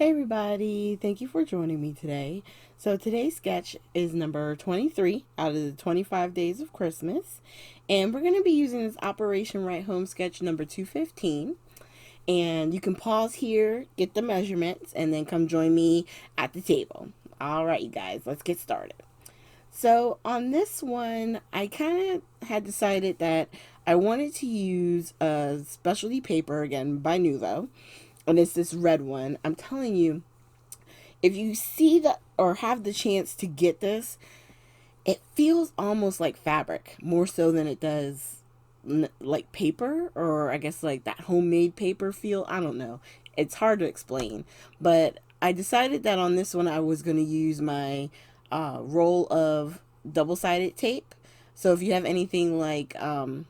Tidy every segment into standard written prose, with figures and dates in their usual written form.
Hey everybody, thank you for joining me today. So today's sketch is number 23 out of the 25 days of Christmas. And we're going to be using this Operation Right Home sketch number 215. And you can pause here, get the measurements, and then come join me at the table. All right, you guys, let's get started. So on this one, I kind of had decided that I wanted to use a specialty paper, again, by Nuvo. And it's this red one. I'm telling you, if you see the or have the chance to get this, it feels almost like fabric more so than it does like paper, or I guess like that homemade paper feel. I don't know. It's hard to explain, but I decided that on this one I was going to use my roll of double-sided tape. So if you have anything like oh my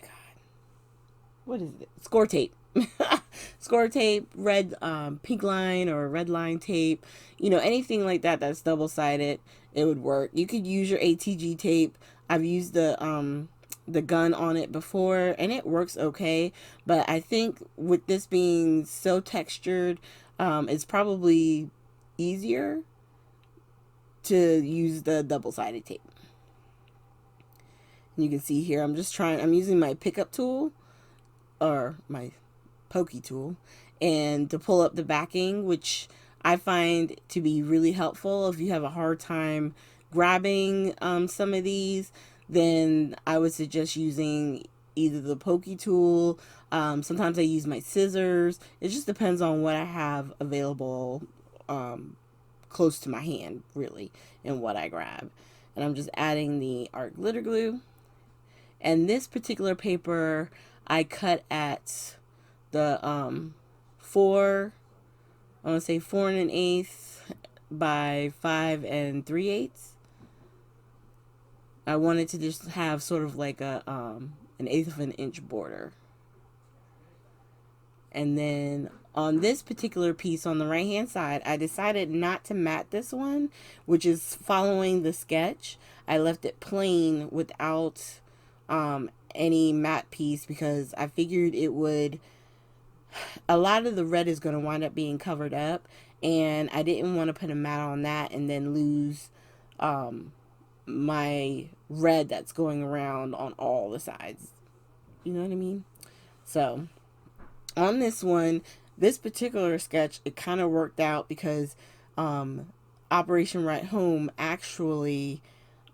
god, what is it? Score tape. Score tape, red, pink line or red line tape, anything like that that's double sided, it would work. You could use your ATG tape. I've used the gun on it before and it works okay, but I think with this being so textured, it's probably easier to use the double sided tape. You can see here, I'm using my pickup tool or my pokey tool and to pull up the backing, which I find to be really helpful. If you have a hard time grabbing some of these, then I would suggest using either the pokey tool. Sometimes I use my scissors. It just depends on what I have available close to my hand, really, and what I grab. And I'm just adding the art glitter glue. And this particular paper I cut at the 4 and an eighth by 5 and 3/8. I wanted to just have sort of like an eighth of an inch border. And then on this particular piece on the right hand side, I decided not to mat this one, which is following the sketch. I left it plain without any matte piece because I figured it would, a lot of the red is going to wind up being covered up, and I didn't want to put a matte on that and then lose my red that's going around on all the sides. You know what I mean? So on this one, this particular sketch, it kind of worked out because Operation Right Home actually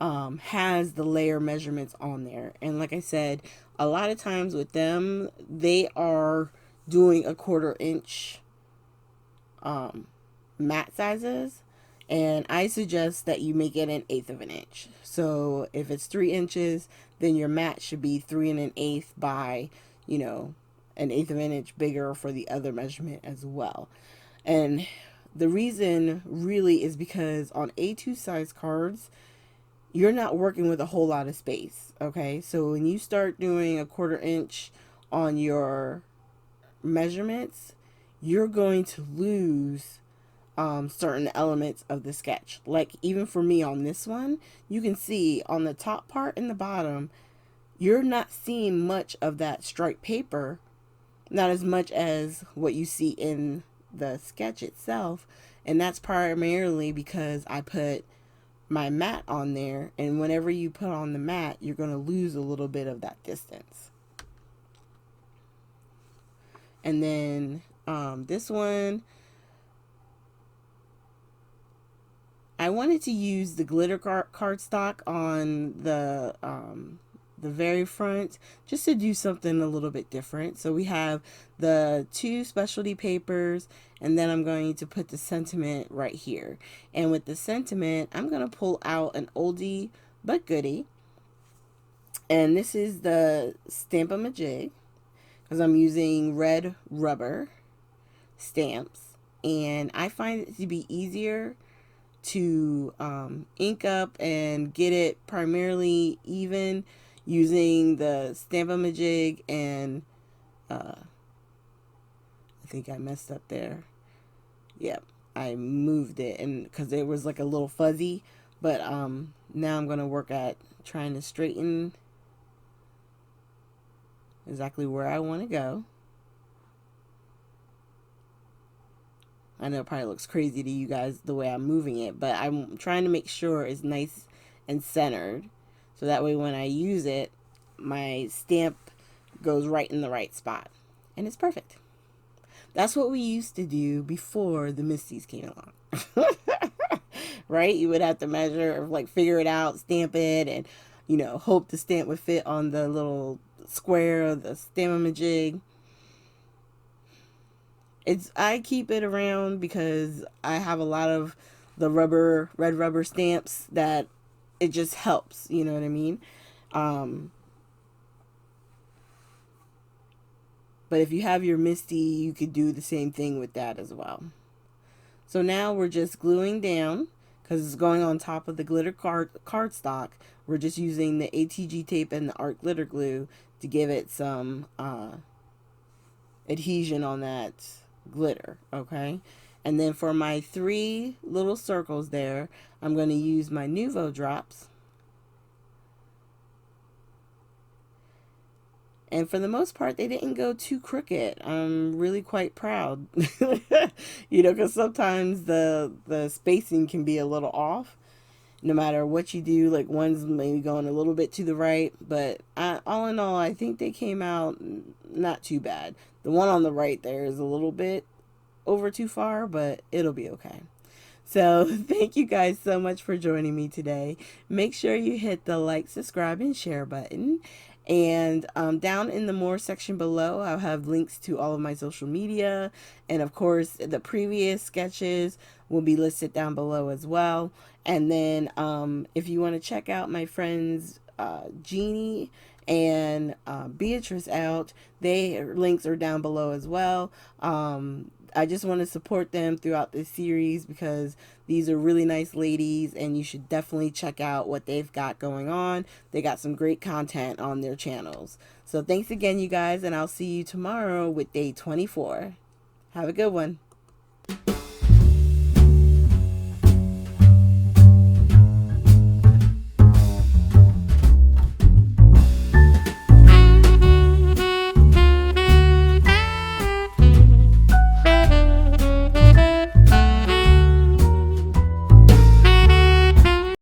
has the layer measurements on there. And like I said, a lot of times with them, they are doing a 1/4 inch mat sizes. And I suggest that you make it 1/8 of an inch. So if it's 3 inches, then your mat should be 3 and an eighth by, 1/8 of an inch bigger for the other measurement as well. And the reason really is because on A2 size cards, you're not working with a whole lot of space. Okay, so when you start doing a 1/4 inch on your measurements, you're going to lose certain elements of the sketch. Like even for me on this one, you can see on the top part and the bottom, you're not seeing much of that striped paper, not as much as what you see in the sketch itself. And that's primarily because I put my mat on there, and whenever you put on the mat, you're going to lose a little bit of that distance. And then this one, I wanted to use the glitter cardstock on the very front just to do something a little bit different. So we have the 2 specialty papers, and then I'm going to put the sentiment right here. And with the sentiment, I'm going to pull out an oldie but goodie. And this is the Stamp-A-Ma-Jig, because I'm using red rubber stamps. And I find it to be easier to ink up and get it primarily even using the Stamp-A-Ma-Jig, and I think I messed up there. Yep, I moved it, and because it was like a little fuzzy, but now I'm going to work at trying to straighten exactly where I want to go. I know it probably looks crazy to you guys the way I'm moving it, but I'm trying to make sure it's nice and centered. So that way when I use it, my stamp goes right in the right spot. And it's perfect. That's what we used to do before the Misties came along. Right? You would have to measure, like figure it out, stamp it, and hope the stamp would fit on the little square of the stamp-a-majig. I keep it around because I have a lot of the red rubber stamps that it just helps, you know what I mean? But if you have your Misty, you could do the same thing with that as well. So now we're just gluing down because it's going on top of the glitter cardstock. We're just using the ATG tape and the art glitter glue to give it some adhesion on that glitter, okay? And then for my 3 little circles there, I'm going to use my Nuvo drops. And for the most part, they didn't go too crooked. I'm really quite proud. Because sometimes the spacing can be a little off. No matter what you do, like one's maybe going a little bit to the right. But all in all, I think they came out not too bad. The one on the right there is a little bit over too far, but it'll be okay. So thank you guys so much for joining me today. Make sure you hit the like, subscribe, and share button. And down in the more section below, I'll have links to all of my social media. And of course, the previous sketches will be listed down below as well. And then if you want to check out my friends Jeanie and Beatriz out, their links are down below as well. I just want to support them throughout this series because these are really nice ladies and you should definitely check out what they've got going on. They got some great content on their channels. So thanks again, you guys, and I'll see you tomorrow with day 24. Have a good one.